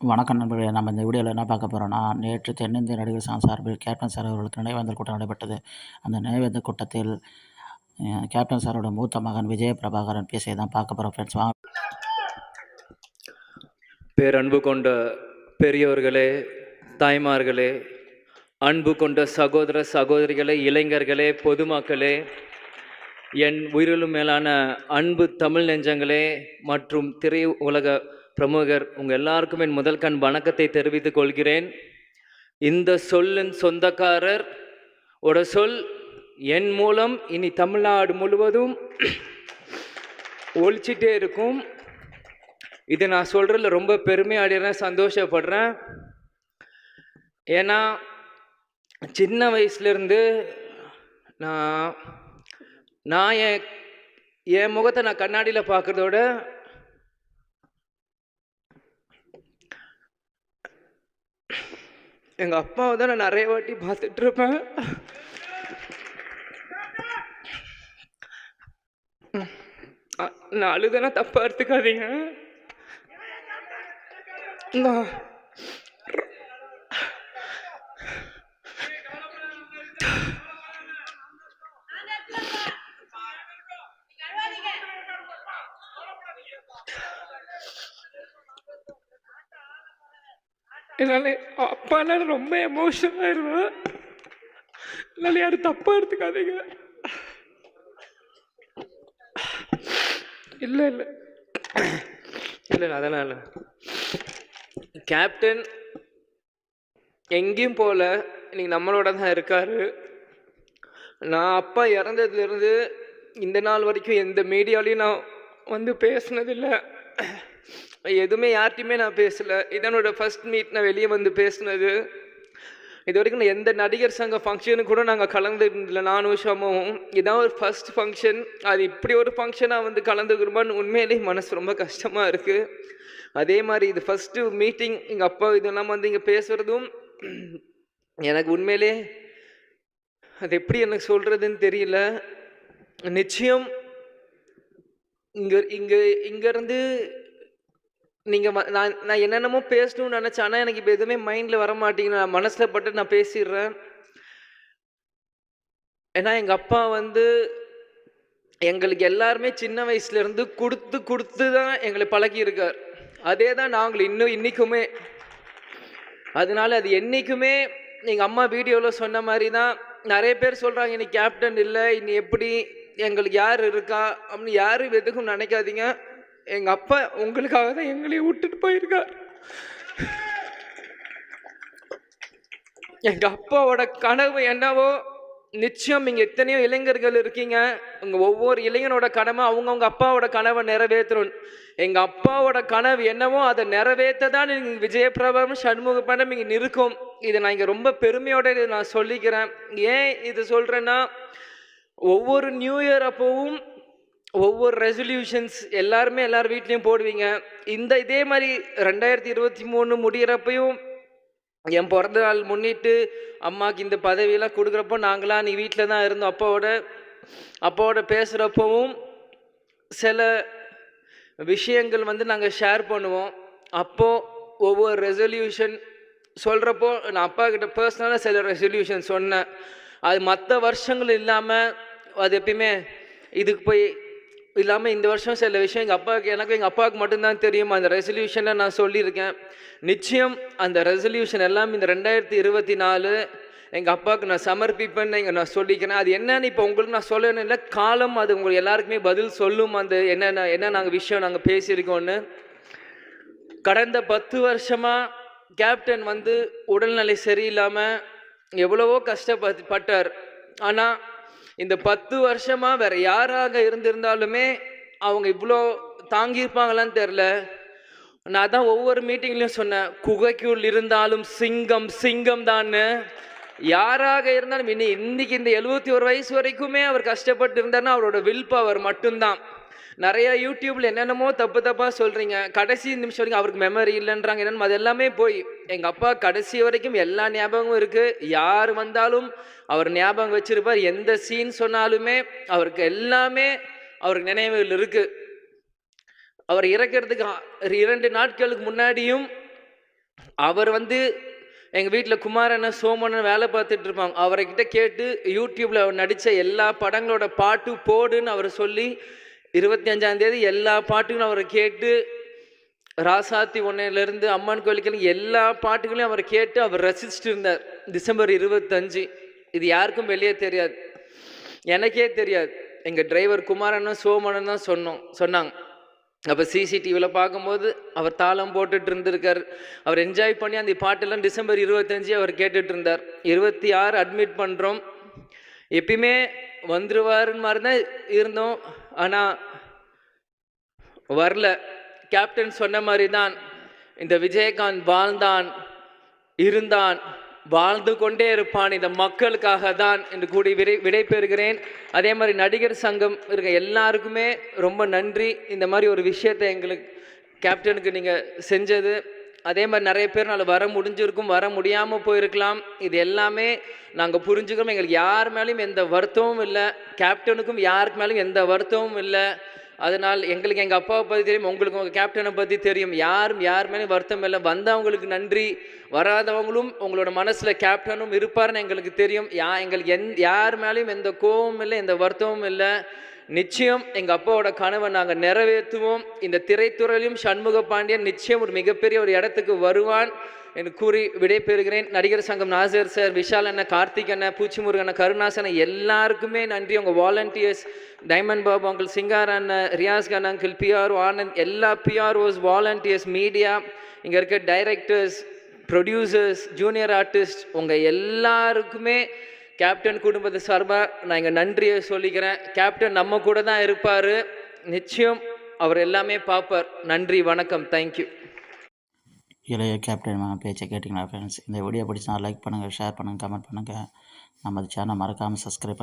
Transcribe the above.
வணக்கம் நண்பர்களே. நம்ம இந்த வீடியோவில் என்ன பார்க்க போகிறோம்னா, நேற்று தென்னிந்திய நடிகர் சங்கம் சார்பில் கேப்டன் சார் அவர்களுக்கு நினைவேந்தல் கூட்டம் நடைபெற்றது. அந்த நினைவேந்தல் கூட்டத்தில் கேப்டன் சாரோட மூத்த மகன் விஜய பிரபாகரன் பேசியை தான் பார்க்க போகிறோம் ஃப்ரெண்ட்ஸ். வாங்க. பேரன்பு கொண்ட பெரியோர்களே, தாய்மார்களே, அன்பு கொண்ட சகோதர சகோதரிகளே, இளைஞர்களே, பொதுமக்களே, என் உயிரிலும் மேலான அன்பு தமிழ் நெஞ்சங்களே மற்றும் திரை உலக பிரமுகர் உங்கள் எல்லாருக்கும் என் முதல் கண் வணக்கத்தை தெரிவித்துக் கொள்கிறேன். இந்த சொல்லின் சொந்தக்காரர் ஓட சொல் என் மூலம் இனி தமிழ்நாடு முழுவதும் ஒழிச்சிட்டே இருக்கும். இதை நான் சொல்கிறதுல ரொம்ப பெருமையாடுறேன், சந்தோஷப்படுறேன். ஏன்னா சின்ன வயசுலேருந்து நான் என் முகத்தை நான் கண்ணாடியில் பார்க்குறதோட எங்கள் அப்பாவை தான் நான் நிறைய வாட்டி பார்த்துட்ருப்பேன். நான் அழுதுனா தப்பாக எடுத்துக்காதீங்க. என்னால் அப்பானால ரொம்ப எமோஷனல் ஆயிடுவேன். என்னால் யாரும் தப்பாக எடுத்துக்காதீங்க. இல்லை இல்லை இல்லை அதெல்லாம் இல்லை. கேப்டன் எங்கேயும் போகல, இன்னைக்கு நம்மளோட தான் இருக்காரு. நான் அப்பா இறந்ததுலேருந்து இந்த நாள் வரைக்கும் எந்த மீடியாலையும் நான் வந்து பேசினதில்லை, எதுவுமே யார்கிட்டையுமே நான் பேசலை. இதனோட ஃபர்ஸ்ட் மீட் நான் வெளியே வந்து பேசினது. இது வரைக்கும் நான் எந்த நடிகர் சங்க ஃபங்க்ஷனுக்கு கூட நாங்கள் கலந்துருந்தில்லை, நானும் விஷயமும். இதான் ஒரு ஃபர்ஸ்ட் ஃபங்க்ஷன். அது இப்படி ஒரு ஃபங்க்ஷனாக வந்து கலந்துக்கிறோமான்னு உண்மையிலேயே மனசு ரொம்ப கஷ்டமாக இருக்குது. அதே மாதிரி இது ஃபஸ்ட்டு மீட்டிங், எங்கள் அப்பா இதெல்லாம் வந்து இங்கே பேசுகிறதும் எனக்கு உண்மையிலே அது எப்படி எனக்கு சொல்கிறதுன்னு தெரியல. நிச்சயம் இங்கேருந்து நீங்கள் நான் என்னென்னமோ பேசணும்னு நினச்சேன், ஆனால் எனக்கு இப்போ எதுவுமே மைண்டில் வர மாட்டேங்குது. நான் மனசில் பட்டு நான் பேசிடுறேன். ஏன்னா எங்கள் அப்பா வந்து எங்களுக்கு எல்லாருமே சின்ன வயசுலேருந்து கொடுத்து தான் எங்களை பழகியிருக்கார். அதே தான் நாங்கள் இன்றைக்குமே. அதனால அது என்றைக்குமே எங்கள் அம்மா வீடியோவில் சொன்ன மாதிரி தான். நிறைய பேர் சொல்கிறாங்க இன்னைக்கு கேப்டன் இல்லை, இனி எப்படி எங்களுக்கு யார் இருக்கா அப்படின்னு. யாரும் எதுக்கும் நினைக்காதீங்க. எங்கள் அப்பா உங்களுக்காக தான் எங்களையும் விட்டுட்டு போயிருக்கார். எங்கள் அப்பாவோட கனவு என்னவோ, நிச்சயம் இங்கே எத்தனையோ இளைஞர்கள் இருக்கீங்க, உங்கள் ஒவ்வொரு இளைஞனோட கடமை அவங்கவுங்க அப்பாவோட கனவை நிறைவேற்றணும். எங்கள் அப்பாவோட கனவு என்னவோ அதை நிறைவேற்ற தான் நீங்கள் விஜயபிரபாவும் சண்முகப்பனும் இங்கே இருக்கும். இதை நான் இங்கே ரொம்ப பெருமையோட நான் சொல்லிக்கிறேன். ஏன் இது சொல்கிறேன்னா, ஒவ்வொரு நியூ இயர் அப்போவும் ஒவ்வொரு ரெசல்யூஷன்ஸ் எல்லாருமே எல்லார் வீட்லேயும் போடுவீங்க. இதே மாதிரி 2023 முடிகிறப்பையும் என் பிறந்த நாள் முன்னிட்டு அம்மாவுக்கு இந்த பதவியெல்லாம் கொடுக்குறப்போ நாங்களாம் நீ வீட்டில் தான் இருந்தோம். அப்பாவோட பேசுகிறப்பவும் சில விஷயங்கள் வந்து நாங்கள் ஷேர் பண்ணுவோம். அப்போது ஒவ்வொரு ரெசல்யூஷன் சொல்கிறப்போ நான் அப்பா கிட்ட பர்சனலாக சில ரெசல்யூஷன் சொன்னேன். அது மற்ற வருஷங்கள் இல்லாமல் அது எப்பயுமே இதுக்கு போய் இல்லாமல் இந்த வருஷம் சில விஷயம் எங்கள் அப்பாவுக்கு மட்டும்தான் தெரியும். அந்த ரெசல்யூஷனில் நான் சொல்லியிருக்கேன். நிச்சயம் அந்த ரெசல்யூஷன் எல்லாம் இந்த 2024 எங்கள் அப்பாவுக்கு நான் சமர்ப்பிப்பேன்னு நான் சொல்லிக்கிறேன். அது என்னன்னு இப்போ உங்களுக்கு நான் சொல்லணும் இல்லை, காலம் அது உங்களுக்கு எல்லாருக்குமே பதில் சொல்லும். அந்த என்ன நாங்கள் விஷயம் நாங்கள் பேசியிருக்கோன்னு. கடந்த 10 வருஷமாக கேப்டன் வந்து உடல்நிலை சரியில்லாமல் எவ்வளவோ கஷ்டப்பட்டார். ஆனால் இந்த 10 வருஷமாக வேறு யாராக இருந்திருந்தாலுமே அவங்க இவ்வளோ தாங்கியிருப்பாங்களான்னு தெரில. நான் தான் ஒவ்வொரு மீட்டிங்லையும் சொன்னேன், குகைக்குள் இருந்தாலும் சிங்கம் தான்னு. யாராக இருந்தாலும் இன்னைக்கு இந்த 71 வயசு வரைக்குமே அவர் கஷ்டப்பட்டு இருந்தார்னா அவரோட வில் பவர் மட்டும்தான். நிறையா யூடியூப்பில் என்னென்னமோ தப்பாக சொல்கிறீங்க, கடைசி நிமிஷம் வரைக்கும் அவருக்கு மெமரி இல்லைன்றாங்க. என்னென்னு அது எல்லாமே போய் எங்கள் அப்பா கடைசி வரைக்கும் எல்லா ஞாபகமும் இருக்குது. யார் வந்தாலும் அவர் ஞாபகம் வச்சிருப்பார். எந்த சீன் சொன்னாலுமே அவருக்கு எல்லாமே அவருக்கு நினைவுகள் இருக்குது. அவர் இறக்கிறதுக்கு 2 நாட்களுக்கு முன்னாடியும் அவர் வந்து எங்கள் வீட்டில் குமாரண்ணன் சோமண்ணன் வேலை பார்த்துட்டு இருப்பாங்க. அவர்கிட்ட கேட்டு யூடியூப்பில் அவர் நடித்த எல்லா படங்களோட பாட்டு போடுன்னு அவர் சொல்லி 25ஆம் தேதி எல்லா பாட்டுகளும் அவரை கேட்டு ராசாத்தி ஒன்னையிலேருந்து அம்மன் கோயிலுக்கு எல்லா பாட்டுகளையும் அவர் கேட்டு அவர் ரசிச்சுட்டு இருந்தார். டிசம்பர் 25 இது யாருக்கும் வெளியே தெரியாது, எனக்கே தெரியாது. எங்கள் டிரைவர் குமாரண்ணன் சோமண்ணன் தான் சொன்னாங்க. அப்போ சிசிடிவியில் பார்க்கும்போது அவர் தாளம் போட்டுட்டு இருந்திருக்கார். அவர் என்ஜாய் பண்ணி அந்த பாட்டெல்லாம் டிசம்பர் 25 அவர் கேட்டுட்டு இருந்தார். 26 அட்மிட் பண்ணுறோம். எப்பயுமே வந்துருவாருன்னு மாதிரி தான் இருந்தோம், ஆனால் வரல. கேப்டன் சொன்ன மாதிரி தான் இந்த விஜயகாந்த் வாழ்ந்தான், இருந்தான், வாழ்ந்து கொண்டே இருப்பான் இந்த மக்களுக்காக தான் என்று கூடி விடை பெறுகிறேன். அதே மாதிரி நடிகர் சங்கம் இருக்க எல்லாருக்குமே ரொம்ப நன்றி. இந்த மாதிரி ஒரு விஷயத்தை எங்களுக்கு கேப்டனுக்கு நீங்கள் செஞ்சது. அதே மாதிரி நிறைய பேர் நாள் வர முடிஞ்சிருக்கும், வர முடியாமல் போயிருக்கலாம். இது எல்லாமே நாங்கள் புரிஞ்சுக்கிறோம். எங்களுக்கு யார் மேலேயும் எந்த வருத்தமும் இல்லை, கேப்டனுக்கும் யாருக்கு மேலேயும் எந்த வருத்தமும் இல்லை. அதனால் எங்களுக்கு எங்கள் அப்பாவை பற்றி தெரியும், உங்களுக்கு உங்கள் கேப்டனை பற்றி தெரியும். யார் மேலேயும் வருத்தம் இல்லை. வந்தவங்களுக்கு நன்றி, வராதவங்களும் உங்களோட மனசில் கேப்டனும் இருப்பார்னு எங்களுக்கு தெரியும். எங்களுக்கு யார் மேலேயும் எந்த கோபமும் இல்லை, எந்த வருத்தமும் இல்லை. நிச்சயம் எங்கள் அப்பாவோட கனவை நாங்கள் நிறைவேற்றுவோம். இந்த திரைத்துறையிலும் சண்முக பாண்டியன் நிச்சயம் ஒரு மிகப்பெரிய ஒரு இடத்துக்கு வருவான் என்று கூறி விடைபெறுகிறேன். நடிகர் சங்கம் நாசர் சார், விஷால் அண்ணன், கார்த்திக் அண்ணன், பூச்சிமுருகன் அண்ணன், கருணாசன் எல்லாருக்குமே நன்றி. உங்கள் volunteers diamond Babu uncle, Singar அண்ணன், ரியாஸ் கண்ணன் அங்கிள், பிஆர்ஓ ஆனந்த், எல்லா பிஆர்ஓஸ், வாலண்டியர்ஸ், மீடியா, இங்கே இருக்க டைரக்டர்ஸ், ப்ரொடியூசர்ஸ், ஜூனியர் ஆர்டிஸ்ட், உங்கள் எல்லாருக்குமே கேப்டன் குடும்பத்தை சார்பாக நான் இங்கே நன்றியை சொல்லிக்கிறேன். கேப்டன் நம்ம கூட தான் இருப்பார், நிச்சயம் அவர் எல்லாமே பார்ப்பார். நன்றி, வணக்கம், தேங்க்யூ. இளைய கேப்டன் பேச்சை கேட்டிங்களா ஃப்ரெண்ட்ஸ்? இந்த வீடியோ பிடிச்சா லைக் பண்ணுங்கள், ஷேர் பண்ணுங்கள், கமெண்ட் பண்ணுங்கள். நம்ம சேனல் மறக்காமல் சப்ஸ்கிரைப் பண்ணுங்கள்.